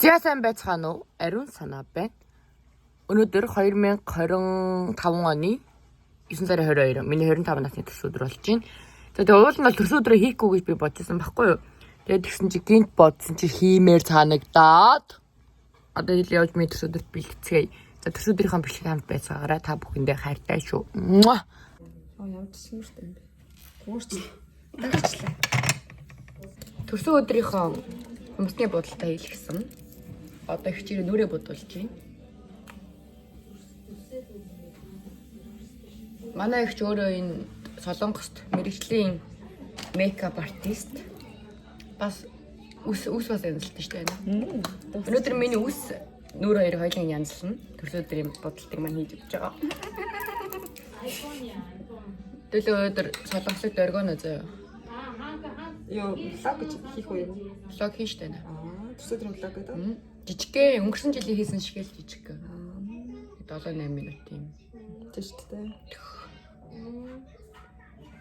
За сайн байцгаана уу? Ариун санаа байна. Өнөөдөр 2025 оны 9 сарын 22. Миний 25 насны төрс өдөр болж байна. За тэгээ уул нь бол төрс өдрөө хийхгүй гэж би бодчихсон байхгүй юу? Тэгээд тэгсэн чи гинт бодсон чи хиймээр цаанагдаад. Одоо хэл явж миний төрс өдөрт бэлтгэцгээе. За төрс өдрийнхөө бэлтгэх хамт байцгаараа та бүхэндээ хайртай шүү. Оо ямар төсмөртэй юм бэ? Төмөрчлээ. Дагчлаа. Төрс өдрийнхөө хүмүүсний бодолтой хэлсэн. Одоо хичээл нүрээ бодуулж байна. Манай ихч өөрөө энэ Солонгост мэрэгжлийн мейкап артист. Бас үс бас янзлалтай шүү дээ. Өнөөдөр миний үс нүр хоёр хоёулын янзлна. Төрс өдрийн бодолтыг маань хийж өгч байгаа. Төлөө өдөр Солонгосд оргоно заяа. Йоо, лаг гэж хийх үү? Лог хийж тань. Төрс өдрийн лаг гэдэг. Жижигхэн өнгөрсөн жилийн хийсэн шиг л жижиг. 7-8 минут юм. Тийш дээ.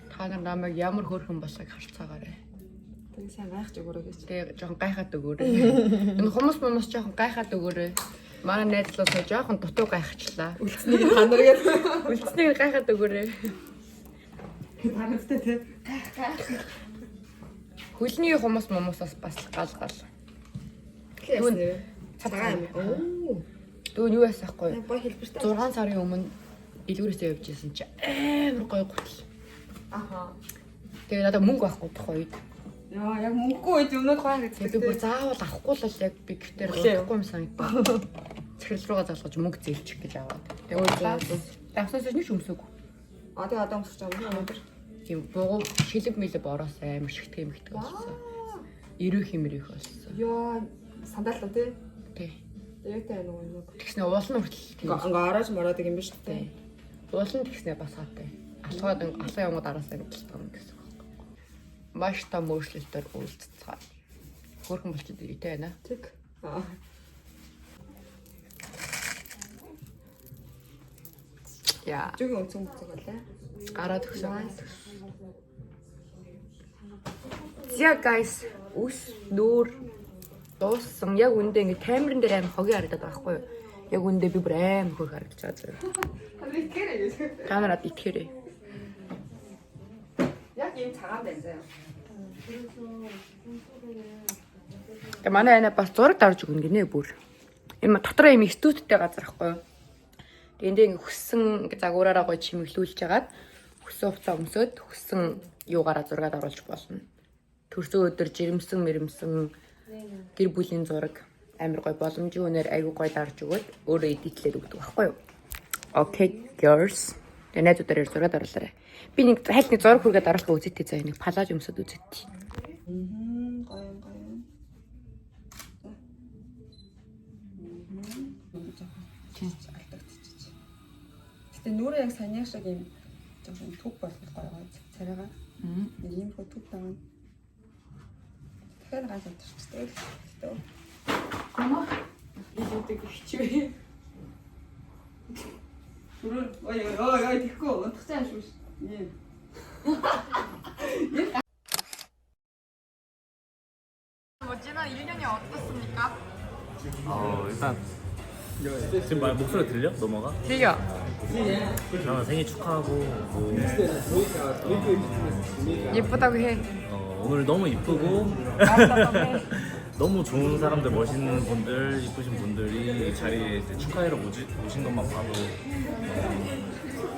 Та нар намайг ямар хөөрхөн болсыг харцаагаарай. Тэгээ сайн гайхаж өгөөрэй гэж. Тэгээ жоохон гайхаад өгөөрэй. Энэ хүмүүс жоохон гайхаад өгөөрэй. Манай найзлуусаа жоохон дутуу гайхачлаа. Үлдснийг ханаргээд Үлдснийг гайхаад өгөөрэй. Танастай тий. Гайх. Хөлний хүмүүс бас гал. Тэгээс цагаан юм. Оо. Дүүн юу ясахгүй. Бой хэлбэртэй. 6 сарын өмнө дэлгүүрээсээ явж ирсэн чи амар гоё гутал. Аха. Тэгээ надад мөнгө байхгүй тох үед. Яа, яг мөнгөгүй үед өмнөд гоё гэж. Тэгээ би бүр заавал авахгүй л яг би гэртээр удахгүй юм санагдав. Цэхэр рүүгээ залгаж мөнгө зээлчих гэж аваад. Тэгээ уурлаа. Давсаас нь ч өмсөв. Тэгээ одоо өмсөж байгаа юм өнөөдөр. Тийм богоо шилэг мэлэг ороос амар шигтгэх юмхтэй болсон. Ирэх хэмрэх болсон. Яа, сандал уу тий? Тий. Ягтай нөгөө юм. Тэгснэ уулын хүртэл тийм. Ингээ арааж мороод юм биш үү? Уулын тэгснэ бас хаатай. Алхаад алхаа явгад араасаа гэдэлдэг юм гэсэн үг. Маш том өөрчлөлтөөр үйлцэцгаа. Хөөрхөн болчиход ирээтэй байна. Тэг. Яа. Жүгийн өнцөг болоо. Гараад өгсөн. За guys, ус нүүр дууссан. Яг үндэ ингэ камерын дээр амар хогийн харагдаад байгаа байхгүй юу? Яг үндэ би бүр амар хөрх харагдаж байгаа зэрэг. Камерад итгээрэй. Яг ийм цагаан байна заяа. Тэгээ манай анаа бас зураг дарж өгнө гинэ бүр. Энэ дотроо юм студитэй газар байхгүй юу? Тэгээ эндээ ингэ хөссөн загвараараа гоё чимэглүүлж хагаад хөссөн хувцас өмсөд хөссөн юугаараа зураг оруулж болно. Төрсөн өдөр жирэмсэн мэрэмсэн гэр бүлийн зураг амар гоё боломжийн үнээр айгүй гоё дарж өгöd өөрөө эдитлээд өгдөг байхгүй юу? Okay girls. Тэгээ найзуудаар зураг оруулаарай. Би нэг хайлт нэг зураг хүргээд оруулах үзэтэй заа нэг палаж өмсөд үзэтэй. Гоё. Гэтэ нүрээ яг саньяа шиг юм жоохон төг болох гоё царайгаа. Нэг юм хөө төг таа. Тэгэхээр ганц өдөрчтэй л төө. Гомоо. Идэх хичвэ. Ой тэгэхгүй унтах цааш шүү. Ийм. Можина 1년이 어떻습니까? 일단 지금 목소리 들려? 넘어가? 들려. 나 생일 축하하고 뭐, 예쁘다고 해. 오늘 너무 이쁘고 알았다고 해. 너무 좋은 사람들, 멋있는 분들, 이쁘신 분들이 이 자리에 이제 축하하러 오신 것만 봐도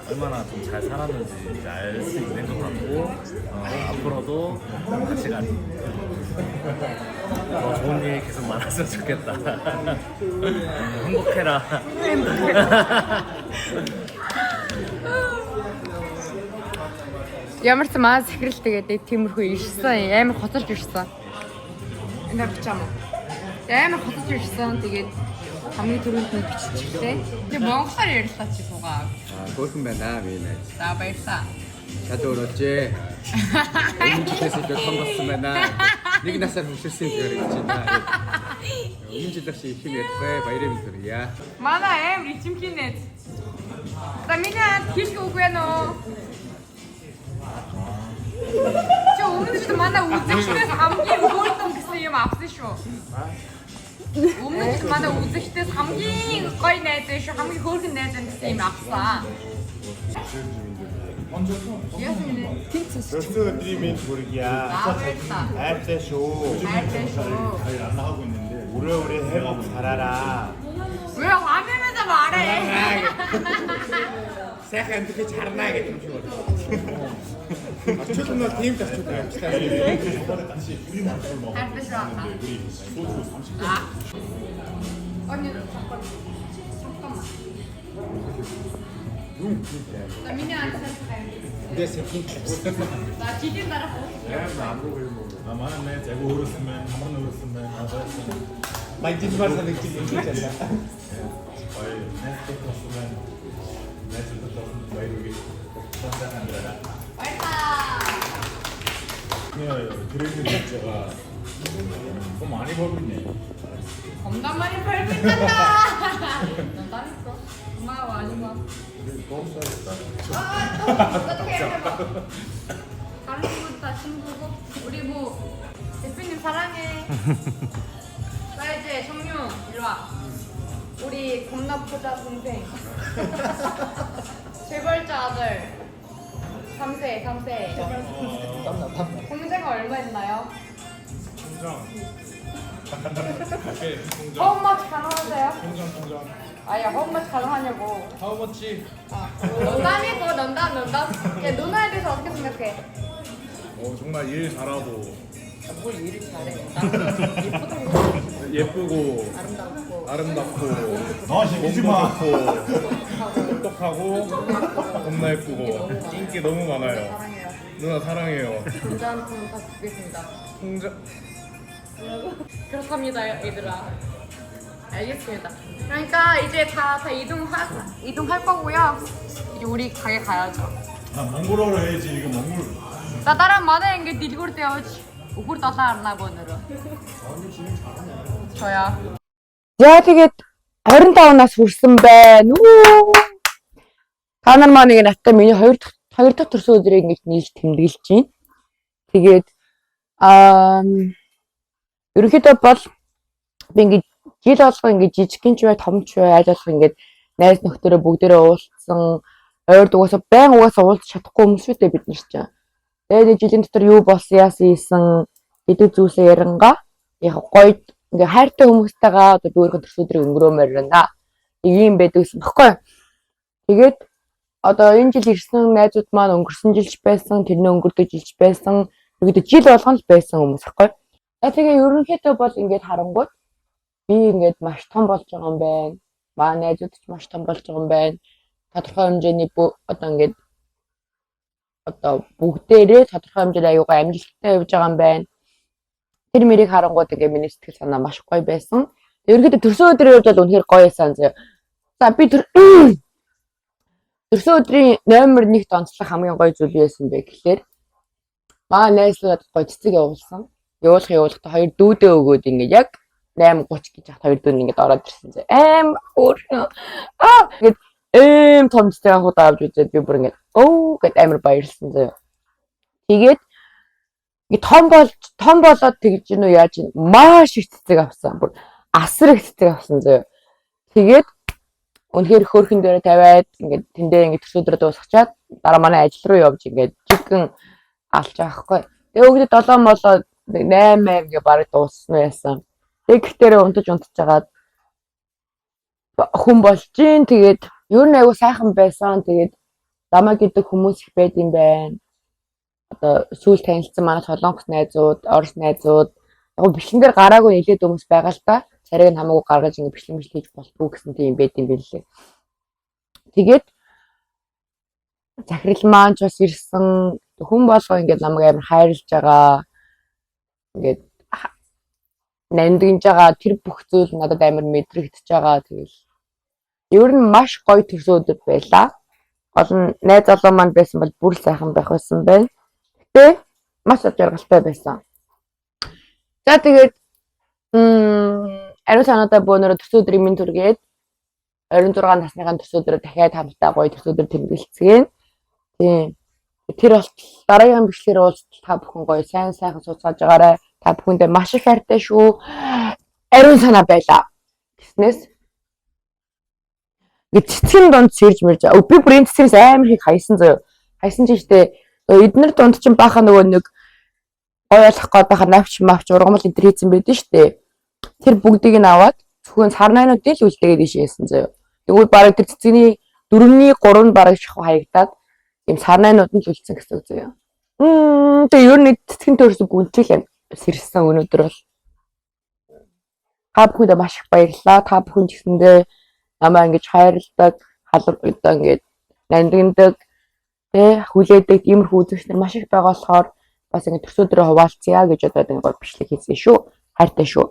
얼마나 좀 잘 살았는지 이제 알 수 있는 것 같고 앞으로도 같이 더 좋은 일 계속 많았으면 좋겠다. 행복해라. Ямар ч маа сэхрэлтэйгээд тиймэрхүү ирсэн амар хоцорч ирсэн. Энэ авчаа мó. Амар хоцорч ирсэн. Тэгээд хамгийн түрүүнд нь биччихлээ. Тэгээ монголоор ярьлаа чи суугаа. Хөөрхөн байна минь. За баярлаа. Чад өрөөжээ. Өмнө жилээс илүү том болсон байна. Нэг насаар хөшөрсөн юм гэж байна. Өмнө жилээс их юм ярьвэ баяраа мэдэрье. Манай амар ичимхий нэт. За миний хэлэх үг байна уу? Чи өмнө нь манай үзэгчнээс хамгийн хөөрхөн гэсэн юм авсан шүү. Өмнө манай үзэгчдээс хамгийн гоё найз биш хамгийн хөөрхөн найз гэсэн юм авсан. Төрсөн өдрийн минь хүргье. Хайртай шүү. 저희 안 나가고 있는데 우리 해먹 살아라. 왜 화면에서 말해? сайхан амтгий чарнаа гэдэг юм шиг байна. Очил нь тийм тавчууд байна. 같이 우리 맛을 먹어. 잘 드셔라. 우리 소주 30개. 언니 잠깐만. 나 미니한테 근데 새끼 나 지진 따라 아 많은 내 재고 오르스면 한번 오르스면 만지지 말자 느낌 있잖아. 거의 네스트 떴으면 네스트 떴으면 거의 여기 선장한 데라. 왔다. 그냥 그래도 제가 좀 많이 벌었네. 겁나 많이 벌긴다. 넌 따랐어. 고마워 아줌마. 너무 싸겠다. 어떻게 해봐. 다른 친구도 다 친구고 우리 뭐 대표님 사랑해. 나 이제 정윤 이리 와. 우리 겁나 부자 동생. 재벌자 아들. 3세. 동생은 얼마 있나요? 통장. How much 가능하세요? 통장. 아야 how much 가능하냐고. How much? 농담이고 농담. 야 누나에 대해서 어떻게 생각해? 정말 일 잘하고 뭘 일을 잘해? 나는 예쁘다는 거 예쁘고 아름답고 너 시키지 마. 똑똑하고 겁나 예쁘고 인기 너무 많아요. 사랑해요. 누나 사랑해요. 전자 한 통 다 주겠습니다. 통장 그렇답니다, 얘들아. 알겠습니다. 그러니까 이제 다 이동할 거고요. 이제 우리 가게 가야죠. 아 몽골어로 해야지 이거 몽골. Дараа манай ингээд дэлгүүрд явж өгөр долоо арнаа бөөнөрөө. Чоя. Яа тэгээд 25 нас хүрсэн байна. Та нар маань нэг надтай миний хоёр дахь төрсөн өдрийг ингэж нийлж тэмдэглэж байна. Тэгээд ерөнхийдөө бол би ингэж жил болгоо ингэж жижигхэн ч бай том ч бай ажил болгоо ингэж найз нөхдөөрөө бүгдээрээ уулзсан. Ойр дугасаа байн угаасаа уулзах чадахгүй хүмүүс шүү дээ бид нар ч. Тэгээд жилийн дотор юу болсон яасан гэдэг зүйлсээ ярангаа яг гоё ингээ хайртай хүмүүстэйгээ одоо өөрийнхөө төрсөн өдрийг өнгөрөөмөр байна. Ийм байдаг юм баггүй. Тэгээд одоо энэ жил ирсэн найзууд маань өнгөрсөн жилч байсан, тэрний өнгөрдөг жилч байсан. Ерөнхийдөө жил болгон л байсан хүмүүс баггүй. Тэгээ ерөнхийдөө бол ингээд харангууд би ингээд маш том болж байгаа юм байна. Маа найзууд ч маш том болж байгаа юм байна. Тодорхой хэмжээний одоо ингээд одоо бүгдээрээ тодорхой хэмжээний аюугаа амжилттай явж байгаа юм байна. Тэр мэрийг харангууд ингээд миний сэтгэл санаа маш гоё байсан. Ерөнхийдөө төрсөн өдрийн үед бол үнэхээр гоё байсан зөө. За би төрсөн өдрийн номер 1-т онцлог хамгийн гоё зүйл юу байсан бэ гэхээр маа найзлаад гоё цэцэг явуулсан. Явуулахдаа хоёр дүүдээ өгөөд ингээд яг 8:30 гэж хат хоёр дүүд ингээд ороод ирсэн зөө. Ингээд том цэцэг анхудаа авч үзээд би бүр ингээд гэд амар баярлсан зөө. Тэгээд том болоод тэгж гинүү яаж ин маш их цэцэг авсан. Бүр асар их цэцэг авсан зөө. Тэгээд үнэхээр хөөрхөн дээрээ тавиад ингээд тэндээ ингээд төсөөдрөө дуусгачаад дараа манай ажил руу явж ингээд жигэн алж байгаа хгүй. Тэгээ өгдөө 7 молоо 8 гээ бараг дууссан байсан. Тэгээ гэхдээ унтаж жагаад хүн болж гин тэгээд ер нь айгу сайхан байсан. Тэгээд дамаа гэдэг хүмүүс их байд юм байна. Одоо сүүл танилцсан манай солонгос найзууд, орос найзууд яг бичлэн дээр гараагүй нэлээд хүмүүс байгаа л да. Царайг нь хамаагүй гаргаж ингэ бичлэн хийж болтгүй гэсэн тийм байд юм билээ. Тэгээд захирал маань ч бас ирсэн хүн болгоо ингээд намайг амар хайрлаж байгаа. Ингээд нандинж байгаа тэр бүх зүйл надад амар мэдрэгдэж байгаа. Тэгэл ер нь маш гоё төрсөн өдөр байлаа. Гол нь найз залуу маань байсан бол бүр сайхан байх байсан байна. Гэтэ маш жаргалтай байсан. За тэгээд ариун санаатай бөөнөрө төрсөн өдрийн минь түргээд 26 насныхаа төрсөн өдрөө дахиад хамтдаа гоё төрсөн өдөр тэмдэглэцгээе. Тийм. Тэр бол дараагийн бичлэгээр уулзалт та бүхэн гоё сайн сайхан сууцгааж байгаарай. Та бүхэндээ маш их хайртай шүү. ариун санаа байлаа. Гэснээс цэцгийн донд сэрж мэрж. Би бүр энэ цэцгээс амар их хайсан заяа. Хайсан ч ихтэй эднэр донд чинь баха нөгөө нэг ойлгох гээд баха навч мавч ургамал энэ хийсэн байдэн штэ. Тэр бүгдийг нь аваад зөвхөн сарнайнуудыг л үлдээгээд ишээсэн заяа. Тэгвэл бараг тэр цэцгийн 4-ний 3 бараг шахуу хаягдаад ийм сарнайнууд нь л үлдсэн гэсэн үг заяа. Тэгээ ер нь цэцгийн төрсөн гүнтэл сэрсэн өнөөдөр бол та бүхэнд маш их баярлалаа. Та бүхэн ч гэсэндээ намаа ингэж хайрладаг, халуурдаг ингэж нандиндаг, хүлээдэг иймэрхүү үзэгчнэр маш их байгаа болохоор бас ингэ төсөөдрөө хуваалцъя гэж одоо ингэ бичлэг хийсэн шүү. Хайртай шүү.